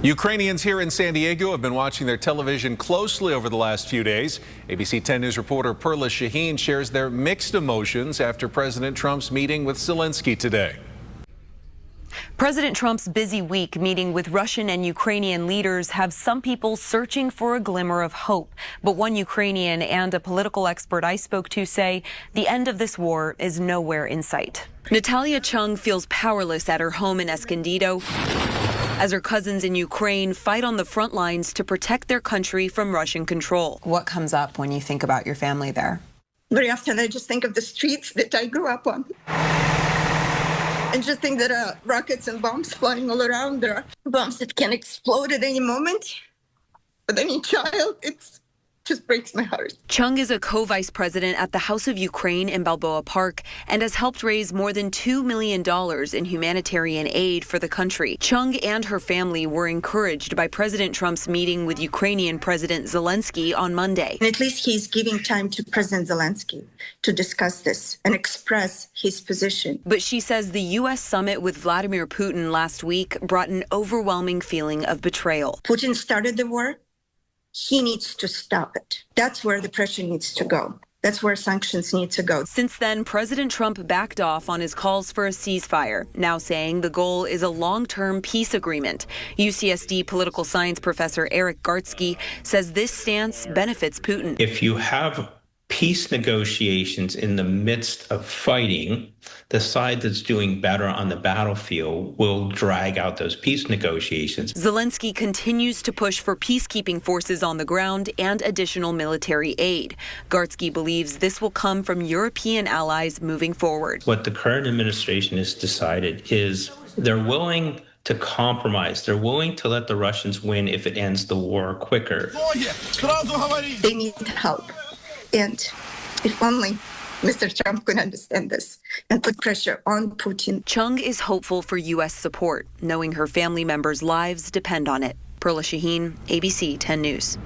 Ukrainians here in San Diego have been watching their television closely over the last few days. ABC 10 News reporter Perla Shaheen shares their mixed emotions after President Trump's meeting with Zelensky today. President Trump's busy week meeting with Russian and Ukrainian leaders have some people searching for a glimmer of hope. But one Ukrainian and a political expert I spoke to say the end of this war is nowhere in sight. Natalia Chung feels powerless at her home in Escondido as her cousins in Ukraine fight on the front lines to protect their country from Russian control. What comes up when you think about your family there? Very often I just think of the streets that I grew up on. And just think that rockets and bombs flying all around. There are bombs that can explode at any moment. But any child, it just breaks my heart. Chung is a co-vice president at the House of Ukraine in Balboa Park and has helped raise more than $2 million in humanitarian aid for the country. Chung and her family were encouraged by President Trump's meeting with Ukrainian President Zelensky on Monday. And at least he's giving time to President Zelensky to discuss this and express his position. But she says the U.S. summit with Vladimir Putin last week brought an overwhelming feeling of betrayal. Putin started the war. He needs to stop it. That's where the pressure needs to go. That's where sanctions need to go. Since then, President Trump backed off on his calls for a ceasefire, now saying the goal is a long-term peace agreement. UCSD political science professor Eric Gartsky says this stance benefits Putin. If you have peace negotiations in the midst of fighting, the side that's doing better on the battlefield will drag out those peace negotiations. Zelensky continues to push for peacekeeping forces on the ground and additional military aid. Gartsky believes this will come from European allies moving forward. What the current administration has decided is they're willing to compromise. They're willing to let the Russians win if it ends the war quicker. They need help. And if only Mr. Trump could understand this and put pressure on Putin. Chung is hopeful for U.S. support, knowing her family members' lives depend on it. Perla Shaheen, ABC 10 News.